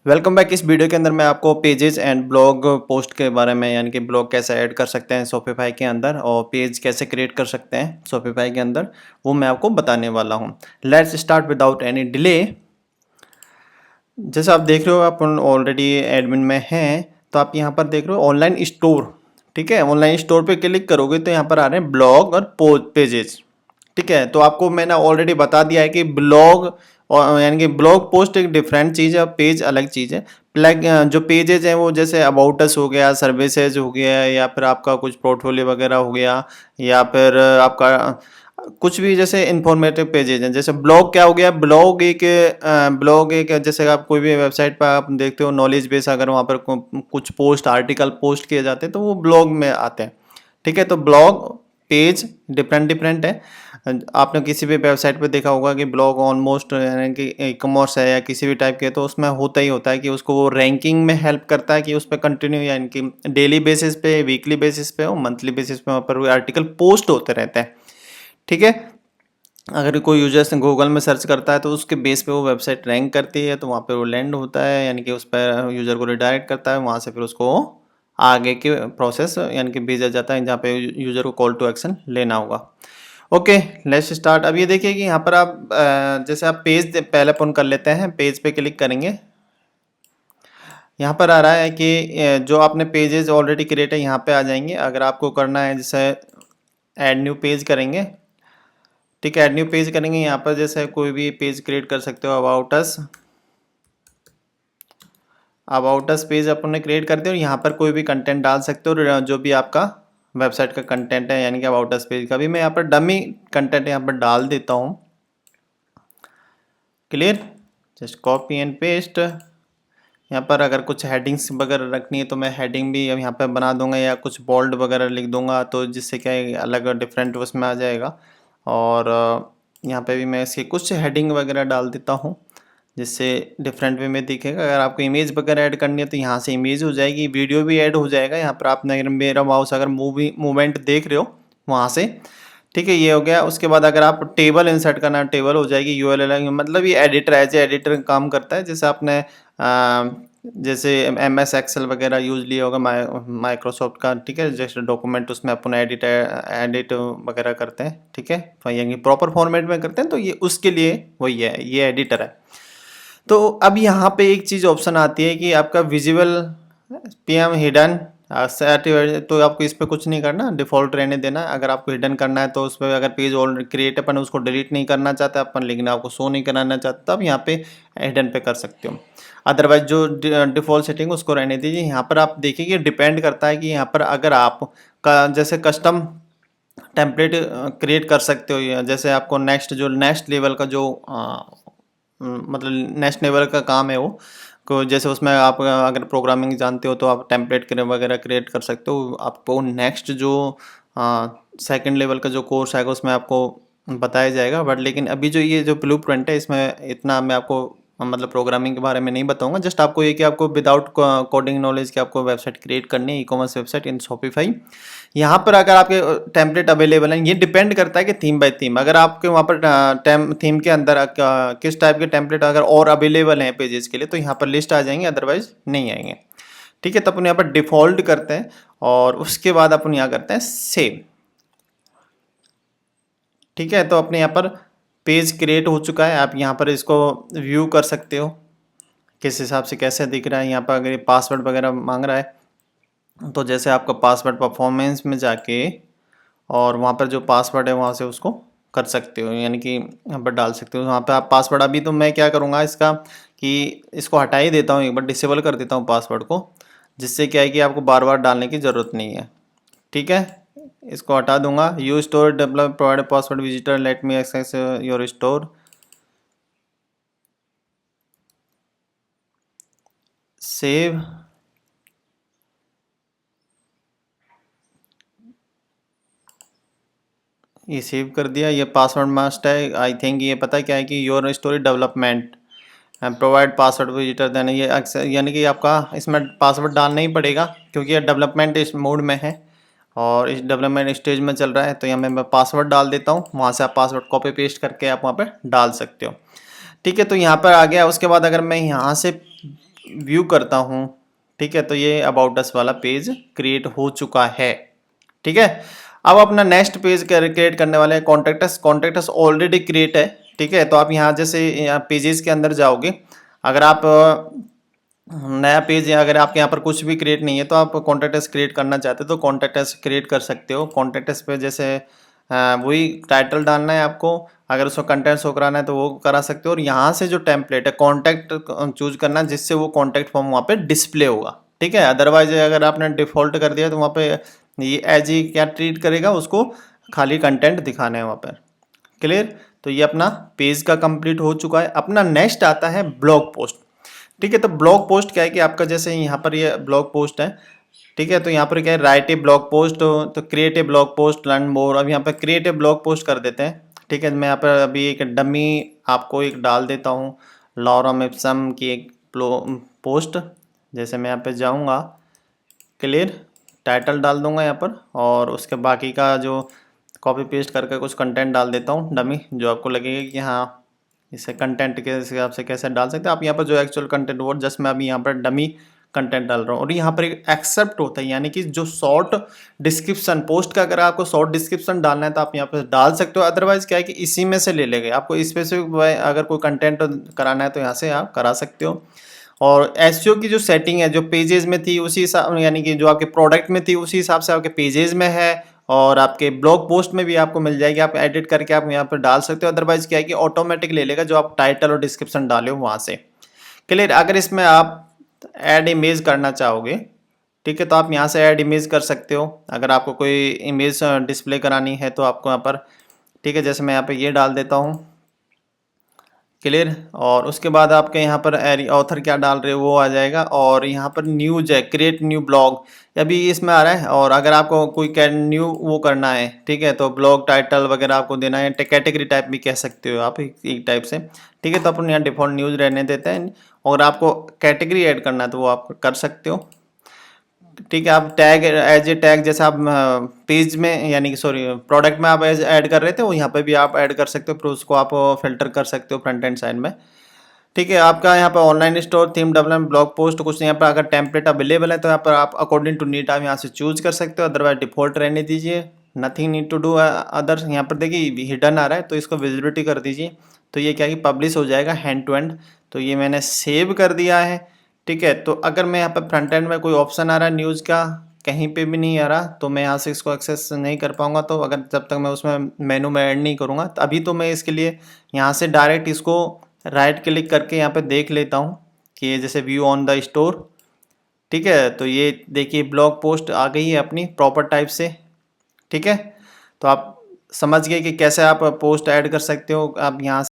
Welcome back. इस video के अंदर मैं आपको पेजेस एंड ब्लॉग पोस्ट के बारे में यानी कि ब्लॉग कैसे ऐड कर सकते हैं शॉपिफाई के अंदर और पेज कैसे क्रिएट कर सकते हैं शॉपिफाई के अंदर, वो मैं आपको बताने वाला हूँ। Let's start without any delay. जैसे आप देख रहे हो, आप ऑलरेडी एडमिन में हैं, तो आप यहाँ पर देख रहे हो ऑनलाइन स्टोर। ठीक है, ऑनलाइन स्टोर पे क्लिक करोगे तो यहाँ पर आ रहे हैं ब्लॉग और पेजेस। ठीक है, तो आपको मैंने ऑलरेडी बता दिया है कि ब्लॉग और यानी कि ब्लॉग पोस्ट एक डिफरेंट चीज़ है और पेज अलग चीज़ है। प्लग जो पेजेज हैं वो जैसे अबाउट अस हो गया, सर्विसेज हो गया, या फिर आपका कुछ पोर्टफोलियो वगैरह हो गया, या फिर आपका कुछ भी जैसे इंफॉर्मेटिव पेजेज हैं। जैसे ब्लॉग क्या हो गया, ब्लॉग एक जैसे आप कोई भी वेबसाइट पर आप देखते हो नॉलेज बेस, अगर वहाँ पर कुछ पोस्ट आर्टिकल पोस्ट किए जाते हैं तो वो ब्लॉग में आते हैं। ठीक है, तो ब्लॉग पेज डिफरेंट डिफरेंट है। आपने किसी भी वेबसाइट पे देखा होगा कि ब्लॉग ऑलमोस्ट यानी कि ई कॉमर्स है या किसी भी टाइप के, तो उसमें होता ही होता है कि उसको वो रैंकिंग में हेल्प करता है कि उस पर कंटिन्यू यानी कि डेली बेसिस पे, वीकली बेसिस पे और मंथली बेसिस पे वहाँ पर आर्टिकल पोस्ट होते रहते हैं। ठीक है, अगर कोई यूजर्स गूगल में सर्च करता है तो उसके बेस पे वो वेबसाइट रैंक करती है, तो वहाँ पे वो लैंड होता है यानी कि उस पर यूज़र को रिडायरेक्ट करता है, वहाँ से फिर उसको आगे के प्रोसेस यानी कि भेजा जाता है जहाँ पे यूज़र को कॉल टू एक्शन लेना होगा। Okay, let's start. अब ये देखिए कि यहाँ पर आप जैसे आप पेज पहले ओपन कर लेते हैं, पेज पे क्लिक करेंगे। यहाँ पर आ रहा है कि जो आपने पेजेस ऑलरेडी क्रिएट है यहाँ पे आ जाएंगे। अगर आपको करना है जैसे ऐड न्यू पेज करेंगे। ठीक है, ऐड न्यू पेज करेंगे, यहाँ पर जैसे कोई भी पेज क्रिएट कर सकते हो। अबाउट अस पेज अपने क्रिएट करते हो, यहाँ पर कोई भी कंटेंट डाल सकते हो जो भी आपका वेबसाइट का कंटेंट है, यानी कि अबाउट अस पेज का भी मैं यहाँ पर डमी कंटेंट यहाँ पर डाल देता हूँ। Clear, just copy and paste. यहाँ पर अगर कुछ हेडिंग्स वगैरह रखनी है तो मैं हेडिंग भी अब यहाँ पर बना दूंगा, या कुछ बोल्ड वगैरह लिख दूंगा, तो जिससे क्या है अलग डिफरेंट उसमें आ जाएगा। और यहाँ पे भी मैं इसकी कुछ हेडिंग वगैरह डाल देता हूँ जिससे डिफरेंट वे में दिखेगा। अगर आपको इमेज वगैरह ऐड करनी है तो यहाँ से इमेज हो जाएगी, वीडियो भी ऐड हो जाएगा। यहाँ पर आपने अगर मेरा माउस अगर मूवमेंट देख रहे हो वहाँ से। ठीक है, ये हो गया। उसके बाद अगर आप टेबल इंसर्ट करना है, टेबल हो जाएगी यूएलएल, मतलब ये एडिटर एज एडिटर काम करता है। जैसे आपने जैसे MS एक्सेल वगैरह यूज लिया होगा माइक्रोसॉफ्ट का। ठीक है, जैसे डॉक्यूमेंट उसमें अपन एडिट वगैरह करते हैं। ठीक है, तो यानी प्रॉपर फॉर्मेट में करते हैं, तो ये उसके लिए वही है, ये एडिटर है। तो अब यहाँ पे एक चीज़ ऑप्शन आती है कि आपका विजिबल PM हिडन सेट, तो आपको इस पर कुछ नहीं करना, डिफ़ॉल्ट रहने देना। अगर आपको हिडन करना है तो उस पर अगर पेज ऑलरेडी क्रिएट अपन उसको डिलीट नहीं करना चाहते अपन, लेकिन आपको शो नहीं कराना चाहते, तब यहाँ पे हिडन पे कर सकते हो। अदरवाइज जो डिफ़ॉल्ट सेटिंग उसको रहने दीजिए। यहाँ पर आप देखिए कि डिपेंड करता है कि यहाँ पर अगर आप का जैसे कस्टम टेम्पलेट क्रिएट कर सकते हो, या जैसे आपको नेक्स्ट लेवल का जो मतलब नेक्स्ट लेवल का काम है वो को, जैसे उसमें आप अगर प्रोग्रामिंग जानते हो तो आप टेम्पलेट वगैरह क्रिएट कर सकते हो। आपको नेक्स्ट जो सेकंड लेवल का जो कोर्स आएगा उसमें आपको बताया जाएगा। बट लेकिन अभी जो ये जो ब्लूप्रिंट है इसमें इतना मैं आपको मतलब प्रोग्रामिंग के बारे में नहीं बताऊंगा। जस्ट आपको ये कि आपको विदाउट कोडिंग नॉलेज के आपको वेबसाइट क्रिएट करनी है, ई कॉमर्स वेबसाइट इन शॉपिफाई। यहाँ पर अगर आपके टेम्पलेट अवेलेबल हैं, ये डिपेंड करता है कि थीम बाय थीम, अगर आपके वहाँ पर थीम के अंदर किस टाइप के टेम्पलेट अगर और अवेलेबल हैं पेजेस के लिए तो यहाँ पर लिस्ट आ जाएंगे, अदरवाइज नहीं आएंगे। ठीक है, तो अपन यहाँ पर डिफ़ॉल्ट करते हैं और उसके बाद अपन यहाँ करते हैं सेव। ठीक है, तो अपने यहाँ पर पेज क्रिएट हो चुका है। आप यहाँ पर इसको व्यू कर सकते हो किस हिसाब से कैसे दिख रहा है। यहाँ पर अगर ये पासवर्ड वगैरह मांग रहा है तो जैसे आपका पासवर्ड परफॉर्मेंस में जाके और वहाँ पर जो पासवर्ड है वहाँ से उसको कर सकते हो, यानी कि यहाँ पर डाल सकते हो। वहाँ पे आप पासवर्ड, अभी तो मैं क्या करूँगा इसका कि इसको हटा ही देता हूँ, एक बार डिसेबल कर देता हूँ पासवर्ड को, जिससे क्या है कि आपको बार बार डालने की ज़रूरत नहीं है। ठीक है, इसको हटा दूंगा। You store develop provide password visitor let me access your store, save. ये सेव कर दिया। ये पासवर्ड मस्ट है, आई थिंक ये पता है क्या है कि your story development provide password visitor देना, ये अक्सर यानी कि आपका इसमें पासवर्ड डालना ही पड़ेगा क्योंकि ये डेवलपमेंट इस मोड में है और इस डेवलपमेंट स्टेज में चल रहा है। तो यहाँ मैं पासवर्ड डाल देता हूँ, वहाँ से आप पासवर्ड कॉपी पेस्ट करके आप वहाँ पे डाल सकते हो। ठीक है, तो यहाँ पर आ गया। उसके बाद अगर मैं यहाँ से व्यू करता हूँ, ठीक है, तो ये अबाउट अस वाला पेज क्रिएट हो चुका है। ठीक है, अब अपना नेक्स्ट पेज क्रिएट करने वाले हैं। कॉन्टेक्ट अस ऑलरेडी क्रिएट है। ठीक है, तो आप यहाँ जैसे पेजेस के अंदर जाओगे, अगर आप नया पेज या अगर आपके यहाँ पर कुछ भी क्रिएट नहीं है तो आप कॉन्टेक्ट अस क्रिएट करना चाहते हो तो कॉन्टेक्ट अस क्रिएट कर सकते हो। कॉन्टेक्ट अस पे जैसे वही टाइटल डालना है आपको, अगर उसको कंटेंट शो कराना है तो वो करा सकते हो, और यहाँ से जो टेम्पलेट है कॉन्टैक्ट चूज करना जिससे वो कॉन्टैक्ट फॉर्म वहाँ पे डिस्प्ले होगा। ठीक है, अदरवाइज अगर आपने डिफ़ॉल्ट कर दिया तो वहाँ पे ये एज ही क्या ट्रीट करेगा, उसको खाली कंटेंट दिखाना है वहाँ पर। क्लियर, तो ये अपना पेज का कंप्लीट हो चुका है। अपना नेक्स्ट आता है ब्लॉग पोस्ट। ठीक है, तो ब्लॉग पोस्ट क्या है कि आपका जैसे यहाँ पर ये ब्लॉग पोस्ट है। ठीक है, तो यहाँ पर क्या है, राइट ए ब्लॉग पोस्ट, तो create a blog post, learn more. अब यहाँ पर क्रिएट ए ब्लॉग पोस्ट कर देते हैं। ठीक है, मैं यहाँ पर अभी एक डमी आपको एक डाल देता हूँ, लॉरम इप्सम की एक पोस्ट। जैसे मैं यहाँ पे जाऊँगा, क्लियर, टाइटल डाल दूंगा यहाँ पर, और उसके बाकी का जो कॉपी पेस्ट करके कुछ कंटेंट डाल देता हूँ डमी, जो आपको लगेगा कि हाँ इसे कंटेंट के हिसाब से कैसे डाल सकते हैं आप। यहाँ पर जो एक्चुअल कंटेंट वो जस्ट मैं अभी यहाँ पर डमी कंटेंट डाल रहा हूँ। और यहाँ पर एक एक्सेप्ट होता है, यानी कि जो शॉर्ट डिस्क्रिप्शन पोस्ट का अगर आपको शॉर्ट डिस्क्रिप्शन डालना है तो आप यहाँ पर डाल सकते हो। अदरवाइज क्या है कि इसी में से ले लेगा। आपको स्पेसिफिक अगर कोई कंटेंट कराना है तो यहाँ से आप करा सकते हो। और एसईओ की जो सेटिंग है जो पेजेस में थी उसी हिसाब, यानी कि जो आपके प्रोडक्ट में थी उसी हिसाब से आपके पेजेस में है, और आपके ब्लॉग पोस्ट में भी आपको मिल जाएगी। आप एडिट करके आप यहाँ पर डाल सकते हो। अदरवाइज क्या है कि ऑटोमेटिक ले लेगा जो आप टाइटल और डिस्क्रिप्शन डाले हो वहाँ से। क्लियर, अगर इसमें आप ऐड इमेज करना चाहोगे, ठीक है, तो आप यहाँ से ऐड इमेज कर सकते हो। अगर आपको कोई इमेज डिस्प्ले करानी है तो आपको यहाँ पर, ठीक है, जैसे मैं यहाँ पर ये डाल देता हूँ। क्लियर, और उसके बाद आपके यहाँ पर ऑथर क्या डाल रहे हो वो आ जाएगा। और यहाँ पर न्यूज है, क्रिएट न्यू ब्लॉग, अभी इसमें आ रहा है। और अगर आपको कोई न्यू वो करना है, ठीक है, तो ब्लॉग टाइटल वगैरह आपको देना है, कैटेगरी टाइप भी कह सकते हो आप एक टाइप से। ठीक है, तो अपन यहाँ डिफॉल्ट न्यूज़ रहने देते हैं, और आपको कैटेगरी ऐड करना है तो वो आप कर सकते हो। ठीक है, आप टैग एज ए टैग जैसे आप पेज में, यानी कि सॉरी प्रोडक्ट में आप एज ऐड कर रहे थे वो यहाँ पे भी आप ऐड कर सकते हो, फिर उसको आप फिल्टर कर सकते हो फ्रंट एंड साइड में। ठीक है, आपका यहाँ पर online store, theme development, blog post कुछ यहाँ पर अगर टेम्पलेट अवेलेबल है तो यहाँ पर आप अकॉर्डिंग टू नीड आप यहाँ से चूज कर सकते हो। अदरवाइज डिफॉल्ट रहने दीजिए, nothing need to do other. यहाँ पर देखिए हिडन आ रहा है तो इसको विजिबिलिटी कर दीजिए, तो ये क्या है कि पब्लिश हो जाएगा हैंड टू हैंड। तो ये मैंने सेव कर दिया है। ठीक है, तो अगर मैं यहाँ पर फ्रंट एंड में कोई ऑप्शन आ रहा है न्यूज़ का कहीं पे भी नहीं आ रहा तो मैं यहाँ से इसको एक्सेस नहीं कर पाऊंगा। तो अगर जब तक मैं उसमें मेनू में ऐड नहीं करूँगा तो अभी तो मैं इसके लिए यहाँ से डायरेक्ट इसको राइट क्लिक करके यहाँ पे देख लेता हूँ कि ये जैसे व्यू ऑन द स्टोर। ठीक है, तो ये देखिए ब्लॉग पोस्ट आ गई है अपनी प्रॉपर टाइप से। ठीक है, तो आप समझ गए कि कैसे आप पोस्ट ऐड कर सकते हो। आप यहाँ